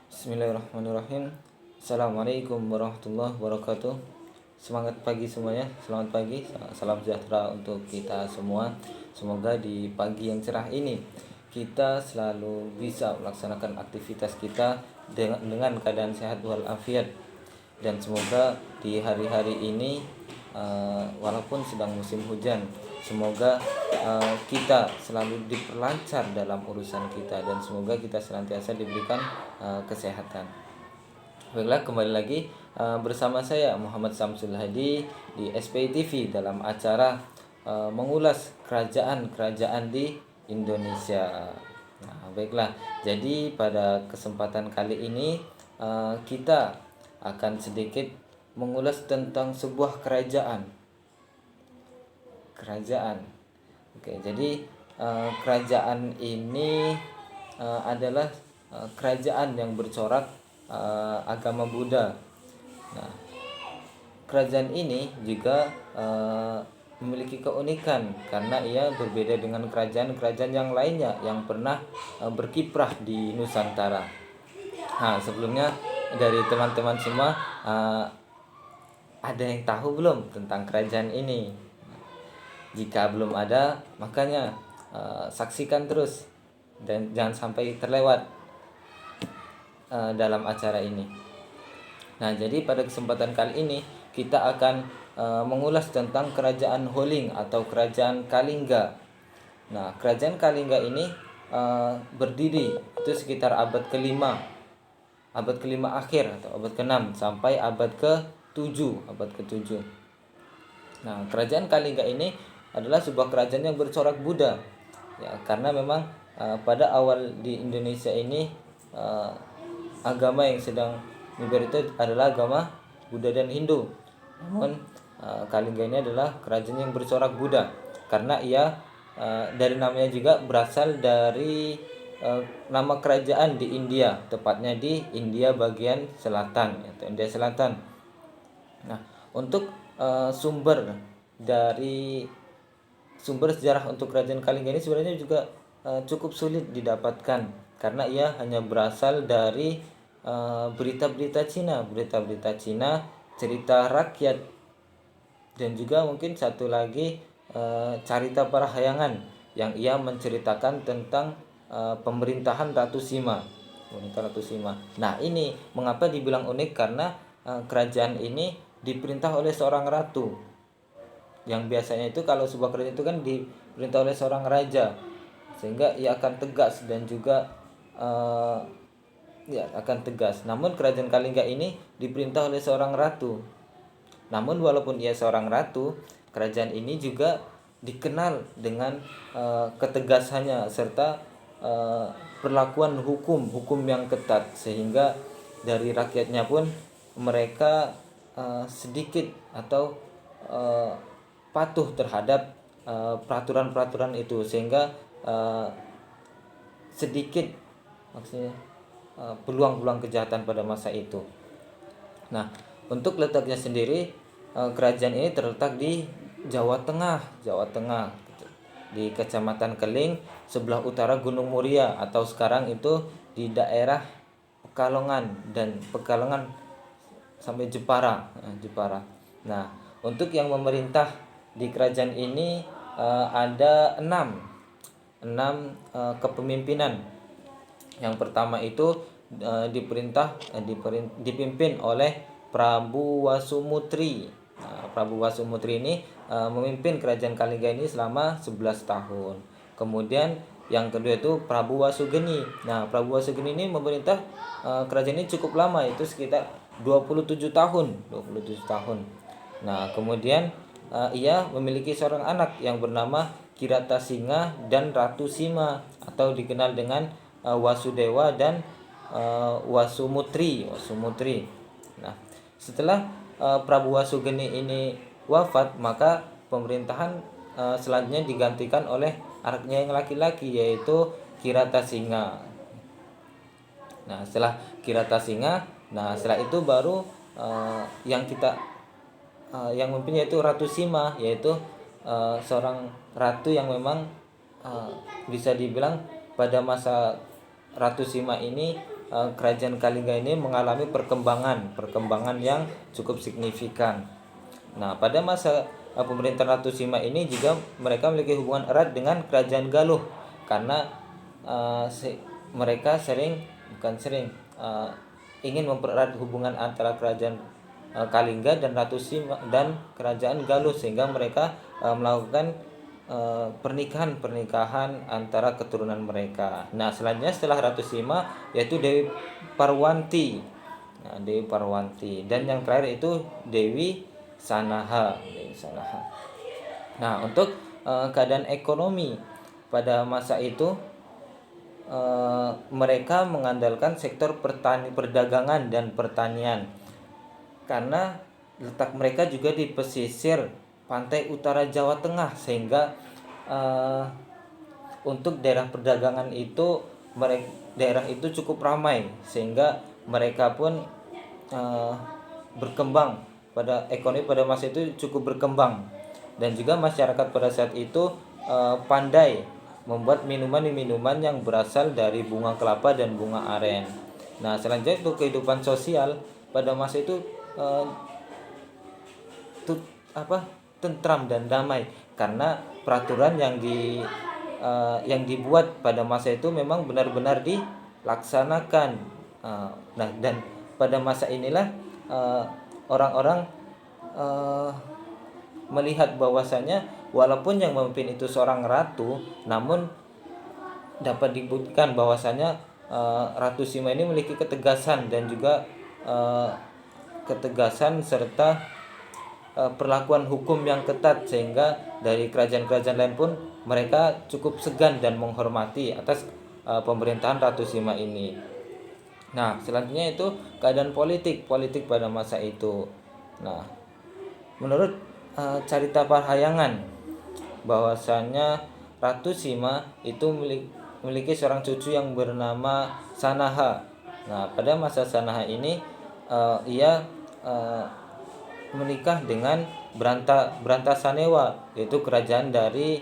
Bismillahirrahmanirrahim. Assalamualaikum warahmatullahi wabarakatuh. Semangat pagi semuanya, selamat pagi, salam sejahtera untuk kita semua. Semoga di pagi yang cerah ini kita selalu bisa melaksanakan aktivitas kita dengan keadaan sehat walafiat. Dan semoga di hari-hari ini walaupun sedang musim hujan, semoga kita selalu diperlancar dalam urusan kita, dan semoga kita senantiasa diberikan kesehatan. Baiklah, kembali lagi bersama saya Muhammad Samsul Hadi di SPI TV dalam acara mengulas kerajaan-kerajaan di Indonesia. Nah, baiklah. Jadi pada kesempatan kali ini kita akan sedikit mengulas tentang sebuah kerajaan. Oke, jadi kerajaan ini adalah kerajaan yang bercorak agama Buddha. Nah, kerajaan ini juga memiliki keunikan karena ia berbeda dengan kerajaan-kerajaan yang lainnya yang pernah berkiprah di Nusantara. Nah, sebelumnya dari teman-teman semua ada yang tahu belum tentang kerajaan ini? Jika belum ada, makanya saksikan terus dan jangan sampai terlewat dalam acara ini. Nah, jadi pada kesempatan kali ini kita akan mengulas tentang kerajaan Holling atau kerajaan Kalingga. Nah, kerajaan Kalingga ini berdiri itu sekitar abad ke-5 akhir atau abad ke-6 sampai abad ke-7. Nah, kerajaan Kalingga ini adalah sebuah kerajaan yang bercorak Buddha. Ya, karena memang pada awal di Indonesia ini agama yang sedang menyebar itu adalah agama Buddha dan Hindu. Namun Kalingga ini adalah kerajaan yang bercorak Buddha karena ia dari namanya juga berasal dari nama kerajaan di India, tepatnya di India bagian selatan atau India Selatan. Nah, untuk sumber sejarah untuk kerajaan Kalingga ini sebenarnya juga cukup sulit didapatkan karena ia hanya berasal dari berita-berita Cina, cerita rakyat, dan juga mungkin satu lagi carita parahyangan yang ia menceritakan tentang pemerintahan Ratu Sima. Nah, ini mengapa dibilang unik karena kerajaan ini diperintah oleh seorang ratu. Yang biasanya itu kalau sebuah kerajaan itu kan diperintah oleh seorang raja, sehingga ia akan tegas dan juga akan tegas. Namun kerajaan Kalingga ini diperintah oleh seorang ratu. Namun walaupun ia seorang ratu, kerajaan ini juga dikenal dengan ketegasannya serta perlakuan hukum yang ketat, sehingga dari rakyatnya pun mereka sedikit atau patuh terhadap peraturan-peraturan itu, sehingga sedikit maksudnya peluang-peluang kejahatan pada masa itu. Nah, untuk letaknya sendiri kerajaan ini terletak di Jawa Tengah di Kecamatan Keling sebelah utara Gunung Muria, atau sekarang itu di daerah Pekalongan sampai Jepara. Nah, untuk yang memerintah di kerajaan ini ada enam kepemimpinan. Yang pertama itu dipimpin oleh Prabu Wasumutri. Prabu Wasumutri ini memimpin kerajaan Kalingga ini selama 11 tahun. Kemudian yang kedua itu Prabu Wasugeni. Nah, Prabu Wasugeni ini memerintah kerajaan ini cukup lama, itu sekitar 27 tahun. Nah, kemudian ia memiliki seorang anak yang bernama Kiratasingha dan Ratu Sima, atau dikenal dengan Wasudewa dan Wasumutri. Nah, setelah Prabu Wasugeni ini wafat, maka pemerintahan selanjutnya digantikan oleh anaknya yang laki-laki, yaitu Kiratasingha. Nah, setelah Kiratasingha, setelah itu baru yang memimpin yaitu Ratu Sima, yaitu seorang ratu yang memang bisa dibilang pada masa Ratu Sima ini kerajaan Kalingga ini mengalami perkembangan yang cukup signifikan. Nah, pada masa pemerintahan Ratu Sima ini juga mereka memiliki hubungan erat dengan kerajaan Galuh, karena mereka ingin mempererat hubungan antara kerajaan Kalingga dan Ratu Sima dan kerajaan Galuh, sehingga mereka melakukan pernikahan antara keturunan mereka. Nah, selanjutnya setelah Ratu Sima yaitu Dewi Parwanti. Nah, Dewi Parwanti, dan yang terakhir itu Dewi Sanaha. Nah, untuk keadaan ekonomi pada masa itu, mereka mengandalkan sektor perdagangan dan pertanian, karena letak mereka juga di pesisir pantai utara Jawa Tengah, sehingga untuk daerah perdagangan itu daerah itu cukup ramai, sehingga mereka pun berkembang. Pada ekonomi pada masa itu cukup berkembang, dan juga masyarakat pada saat itu pandai membuat minuman yang berasal dari bunga kelapa dan bunga aren. Nah, selanjutnya untuk kehidupan sosial pada masa itu tentram dan damai, karena peraturan yang dibuat pada masa itu memang benar-benar dilaksanakan. Nah, dan pada masa inilah orang-orang melihat bahwasanya walaupun yang memimpin itu seorang ratu, namun dapat dibuktikan bahwasanya Ratu Sima ini memiliki ketegasan dan juga serta perlakuan hukum yang ketat, sehingga dari kerajaan-kerajaan lain pun mereka cukup segan dan menghormati atas pemerintahan Ratu Sima ini. Nah, selanjutnya itu keadaan politik pada masa itu. Nah, menurut carita Parahyangan bahwasanya Ratu Sima itu memiliki seorang cucu yang bernama Sanaha. Nah, pada masa Sanaha ini ia menikah dengan Brantasanewa, yaitu kerajaan dari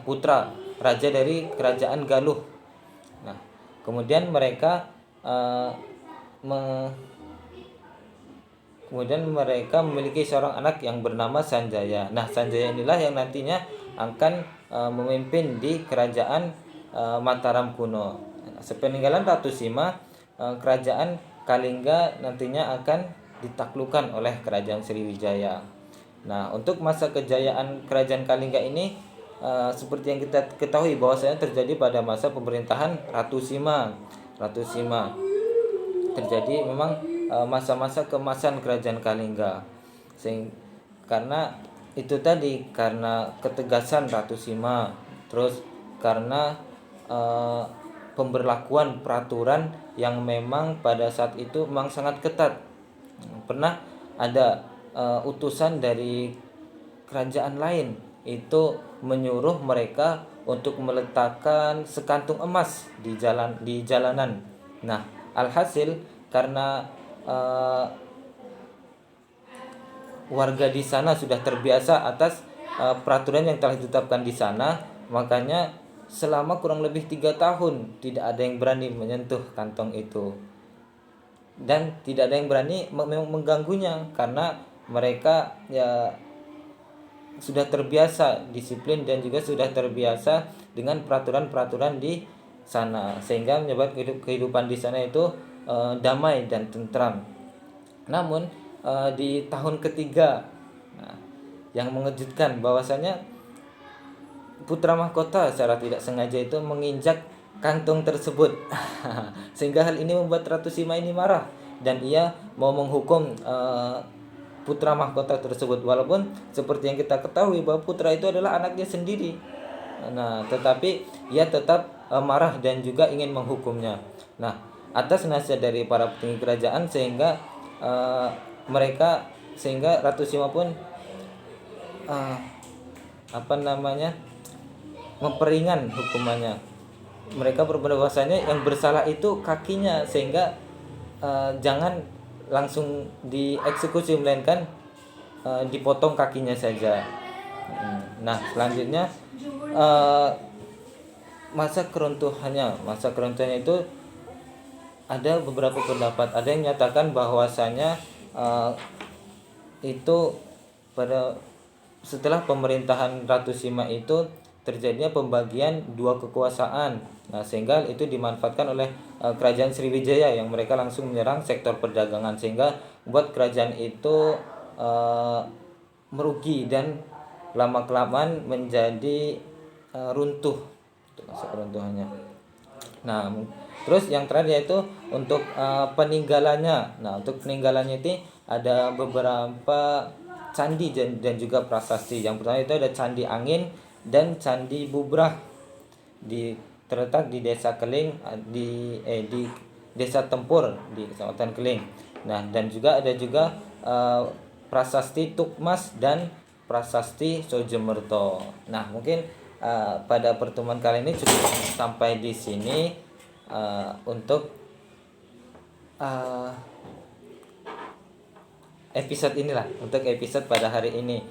putra raja dari kerajaan Galuh. Nah, kemudian mereka memiliki seorang anak yang bernama Sanjaya. Nah, Sanjaya inilah yang nantinya akan memimpin di kerajaan Mataram kuno. Sepeninggalan Ratu Sima, kerajaan Kalingga nantinya akan ditaklukkan oleh kerajaan Sriwijaya. Nah, untuk masa kejayaan kerajaan Kalingga ini seperti yang kita ketahui bahwasanya terjadi pada masa pemerintahan Ratu Sima. Terjadi memang masa-masa keemasan kerajaan Kalingga. Karena itu tadi, karena ketegasan Ratu Sima, terus karena pemberlakuan peraturan yang memang pada saat itu memang sangat ketat. Pernah ada utusan dari kerajaan lain itu menyuruh mereka untuk meletakkan sekantung emas di jalanan. Nah, alhasil karena warga di sana sudah terbiasa atas peraturan yang telah ditetapkan di sana, makanya selama kurang lebih 3 tahun tidak ada yang berani menyentuh kantong itu, dan tidak ada yang berani mengganggunya, karena mereka sudah terbiasa disiplin dan juga sudah terbiasa dengan peraturan-peraturan di sana, sehingga menyebabkan kehidupan di sana itu damai dan tentram. Namun di tahun ketiga, yang mengejutkan bahwasanya putra mahkota secara tidak sengaja itu menginjak kantung tersebut. Sehingga hal ini membuat Ratu Sima ini marah, dan ia mau menghukum putra mahkota tersebut, walaupun seperti yang kita ketahui bahwa putra itu adalah anaknya sendiri. Nah, tetapi ia tetap marah dan juga ingin menghukumnya. Nah, atas nasihat dari para petinggi kerajaan, sehingga Ratu Sima pun memperingan hukumannya. Mereka bahwasanya yang bersalah itu kakinya, sehingga jangan langsung dieksekusi, melainkan dipotong kakinya saja. Nah, selanjutnya masa keruntuhannya itu ada beberapa pendapat. Ada yang menyatakan bahwasanya itu pada setelah pemerintahan Ratu Sima itu terjadinya pembagian dua kekuasaan. Nah, sehingga itu dimanfaatkan oleh kerajaan Sriwijaya yang mereka langsung menyerang sektor perdagangan, sehingga buat kerajaan itu merugi dan lama kelamaan menjadi runtuh, masuk runtuhannya. Nah, terus yang terakhir yaitu untuk peninggalannya. Nah, untuk peninggalannya itu ada beberapa candi dan juga prasasti. Yang pertama itu ada Candi Angin dan Candi Bubrah, terletak di Desa Keling, di Desa Tempur di Kecamatan Keling. Nah, dan juga ada juga prasasti Tukmas dan prasasti Sojemerto. Nah, mungkin pada pertemuan kali ini cukup sampai di sini untuk episode inilah, untuk episode pada hari ini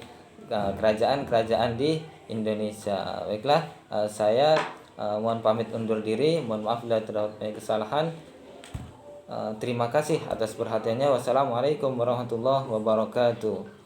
kerajaan-kerajaan di Indonesia. Baiklah, saya mohon pamit undur diri. Mohon maaf bila terdapat kesalahan. Terima kasih atas perhatiannya. Wassalamualaikum warahmatullahi wabarakatuh.